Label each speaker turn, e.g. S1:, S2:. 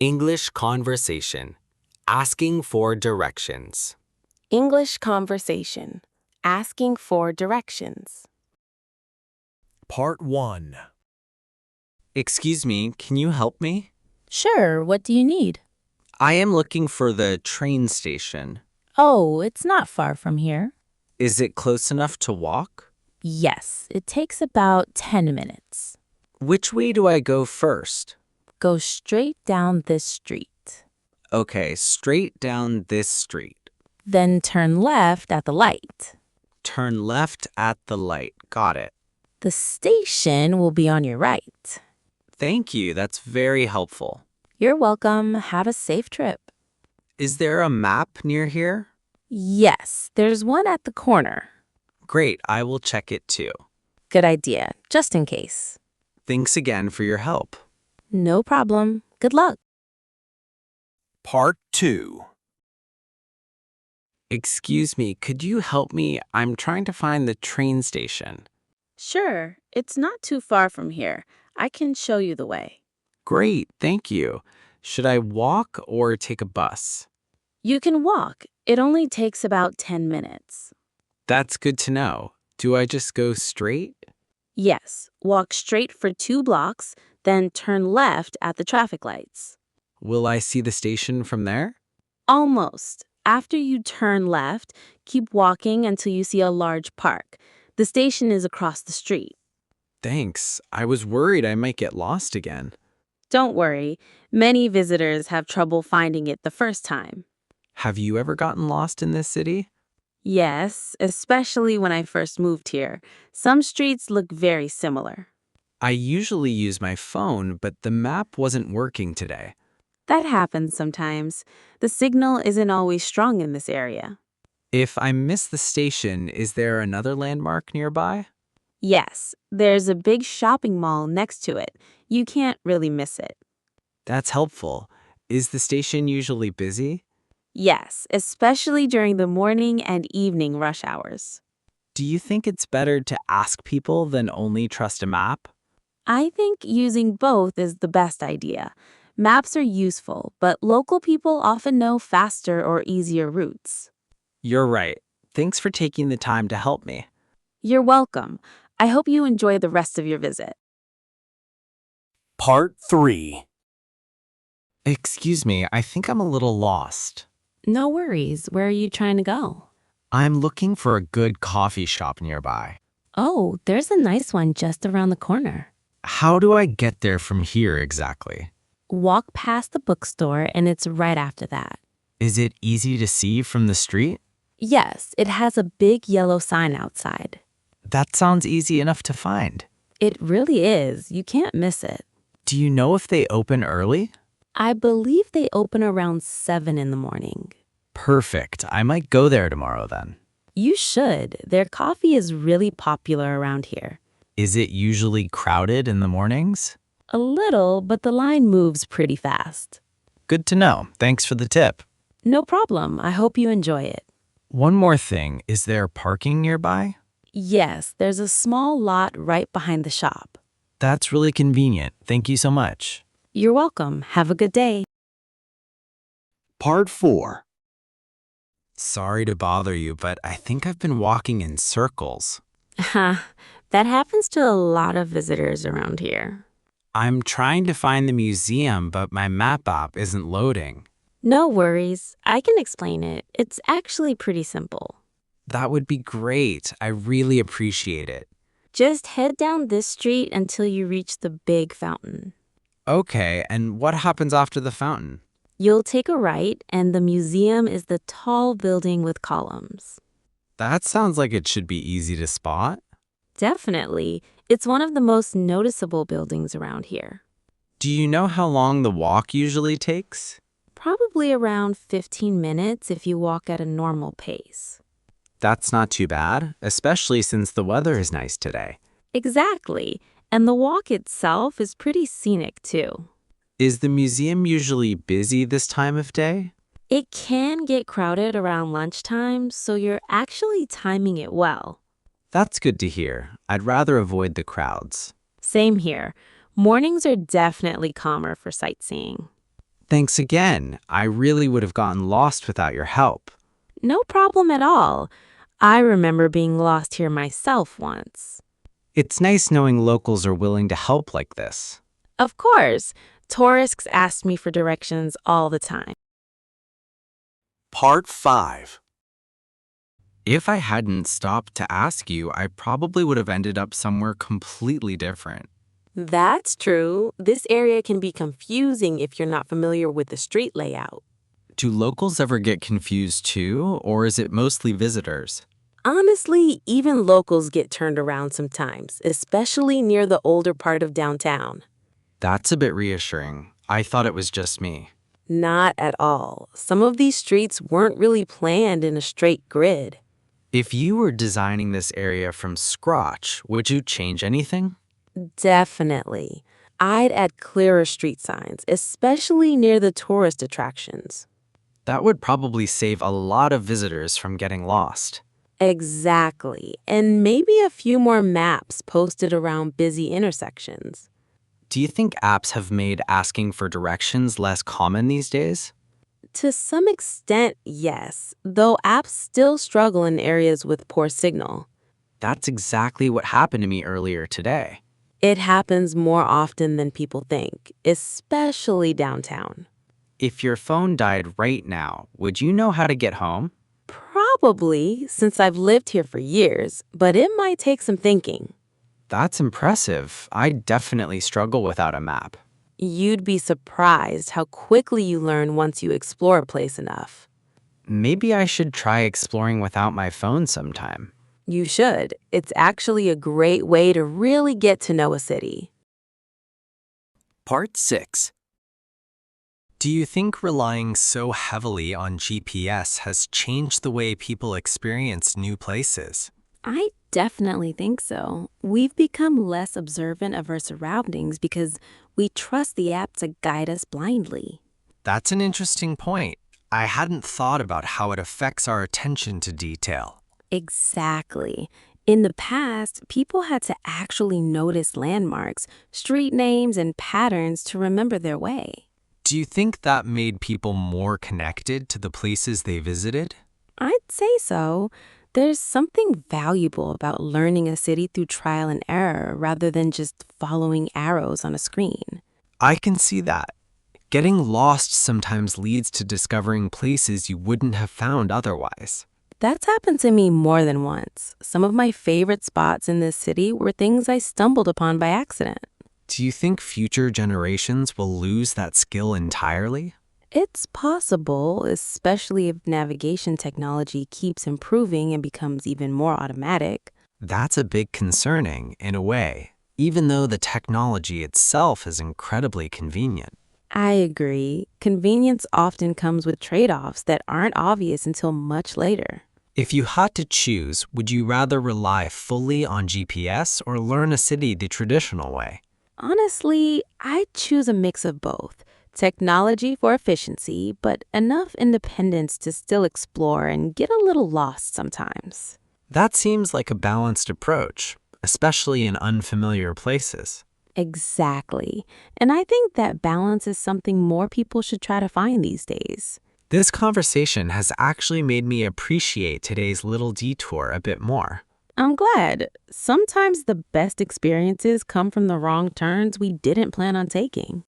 S1: English conversation. Asking for directions.
S2: English conversation. Asking for directions.
S3: Part 1.
S4: Excuse me, can you help me?
S5: Sure, what do you need?
S4: I am looking for the train station.
S5: Oh, it's not far from here.
S4: Is it close enough to walk?
S5: Yes, it takes about 10 minutes.
S4: Which way do I go first?
S5: Go straight down this street.
S4: Okay, straight down this street.
S5: Then turn left at the light.
S4: Turn left at the light. Got it.
S5: The station will be on your right.
S4: Thank you, that's very helpful.
S5: You're welcome. Have a safe trip.
S4: Is there a map near here?
S5: Yes, there's one at the corner.
S4: Great, I will check it too.
S5: Good idea, just in case.
S4: Thanks again for your help.
S5: No problem. Good luck.
S3: Part 2.
S1: Excuse me, could you help me? I'm trying to find the train station.
S2: Sure, it's not too far from here. I can show you the way.
S1: Great, thank you. Should I walk or take a bus?
S2: You can walk. It only takes about 10 minutes.
S1: That's good to know. Do I just go straight?
S2: Yes, walk straight for 2 blocks, then turn left at the traffic lights.
S1: Will I see the station from there?
S2: Almost. After you turn left, keep walking until you see a large park. The station is across the street.
S1: Thanks. I was worried I might get lost again.
S2: Don't worry, many visitors have trouble finding it the first time.
S1: Have you ever gotten lost in this city?
S2: Yes, especially when I first moved here. Some streets look very similar.
S1: I usually use my phone, but the map wasn't working today.
S2: That happens sometimes. The signal isn't always strong in this area.
S1: If I miss the station, is there another landmark nearby?
S2: Yes, there's a big shopping mall next to it. You can't really miss it.
S1: That's helpful. Is the station usually busy?
S2: Yes, especially during the morning and evening rush hours.
S1: Do you think it's better to ask people than only trust a map?
S2: I think using both is the best idea. Maps are useful, but local people often know faster or easier routes.
S1: You're right. Thanks for taking the time to help me.
S2: You're welcome. I hope you enjoy the rest of your visit.
S3: Part 3.
S1: Excuse me, I think I'm a little lost.
S5: No worries. Where are you trying to go?
S1: I'm looking for a good coffee shop nearby.
S5: Oh, there's a nice one just around the corner.
S1: How do I get there from here exactly?
S5: Walk past the bookstore and it's right after that.
S1: Is it easy to see from the street?
S5: Yes, it has a big yellow sign outside.
S1: That sounds easy enough to find.
S5: It really is. You can't miss it.
S1: Do you know if they open early?
S5: I believe they open around 7 in the morning.
S1: Perfect. I might go there tomorrow then.
S5: You should. Their coffee is really popular around here.
S1: Is it usually crowded in the mornings?
S5: A little, but the line moves pretty fast.
S1: Good to know. Thanks for the tip.
S5: No problem. I hope you enjoy it.
S1: One more thing. Is there parking nearby?
S5: Yes, there's a small lot right behind the shop.
S1: That's really convenient. Thank you so much.
S5: You're welcome. Have a good day.
S3: Part 4.
S1: Sorry to bother you, but I think I've been walking in circles.
S5: That happens to a lot of visitors around here.
S1: I'm trying to find the museum, but my map app isn't loading.
S5: No worries. I can explain it. It's actually pretty simple.
S1: That would be great. I really appreciate it.
S5: Just head down this street until you reach the big fountain.
S1: Okay, and what happens after the fountain?
S5: You'll take a right, and the museum is the tall building with columns.
S1: That sounds like it should be easy to spot.
S5: Definitely. It's one of the most noticeable buildings around here.
S1: Do you know how long the walk usually takes?
S5: Probably around 15 minutes if you walk at a normal pace.
S1: That's not too bad, especially since the weather is nice today.
S5: Exactly. And the walk itself is pretty scenic, too.
S1: Is the museum usually busy this time of day?
S5: It can get crowded around lunchtime, so you're actually timing it well.
S1: That's good to hear. I'd rather avoid the crowds.
S5: Same here. Mornings are definitely calmer for sightseeing.
S1: Thanks again. I really would have gotten lost without your help.
S5: No problem at all. I remember being lost here myself once.
S1: It's nice knowing locals are willing to help like this.
S5: Of course, tourists ask me for directions all the time.
S3: Part 5.
S1: If I hadn't stopped to ask you, I probably would have ended up somewhere completely different.
S5: That's true. This area can be confusing if you're not familiar with the street layout.
S1: Do locals ever get confused too, or is it mostly visitors?
S5: Honestly, even locals get turned around sometimes, especially near the older part of downtown.
S1: That's a bit reassuring. I thought it was just me.
S5: Not at all. Some of these streets weren't really planned in a straight grid.
S1: If you were designing this area from scratch, would you change anything?
S5: Definitely. I'd add clearer street signs, especially near the tourist attractions.
S1: That would probably save a lot of visitors from getting lost.
S5: Exactly. And maybe a few more maps posted around busy intersections.
S1: Do you think apps have made asking for directions less common these days?
S5: To some extent, yes, though apps still struggle in areas with poor signal.
S1: That's exactly what happened to me earlier today.
S5: It happens more often than people think, especially downtown.
S1: If your phone died right now, would you know how to get home?
S5: Probably, since I've lived here for years, but it might take some thinking.
S1: That's impressive. I definitely struggle without a map.
S5: You'd be surprised how quickly you learn once you explore a place enough.
S1: Maybe I should try exploring without my phone sometime.
S5: You should. It's actually a great way to really get to know a city.
S3: Part 6.
S6: Do you think relying so heavily on GPS has changed the way people experience new places?
S2: I definitely think so. We've become less observant of our surroundings because we trust the app to guide us blindly.
S6: That's an interesting point. I hadn't thought about how it affects our attention to detail.
S2: Exactly. In the past, people had to actually notice landmarks, street names, and patterns to remember their way.
S6: Do you think that made people more connected to the places they visited?
S2: I'd say so. There's something valuable about learning a city through trial and error rather than just following arrows on a screen.
S6: I can see that. Getting lost sometimes leads to discovering places you wouldn't have found otherwise.
S2: That's happened to me more than once. Some of my favorite spots in this city were things I stumbled upon by accident.
S6: Do you think future generations will lose that skill entirely?
S2: It's possible, especially if navigation technology keeps improving and becomes even more automatic.
S6: That's a bit concerning, in a way, even though the technology itself is incredibly convenient.
S2: I agree. Convenience often comes with trade-offs that aren't obvious until much later.
S6: If you had to choose, would you rather rely fully on GPS or learn a city the traditional way?
S2: Honestly, I'd choose a mix of both. Technology for efficiency, but enough independence to still explore and get a little lost sometimes.
S6: That seems like a balanced approach, especially in unfamiliar places.
S2: Exactly. And I think that balance is something more people should try to find these days.
S6: This conversation has actually made me appreciate today's little detour a bit more.
S2: I'm glad. Sometimes the best experiences come from the wrong turns we didn't plan on taking.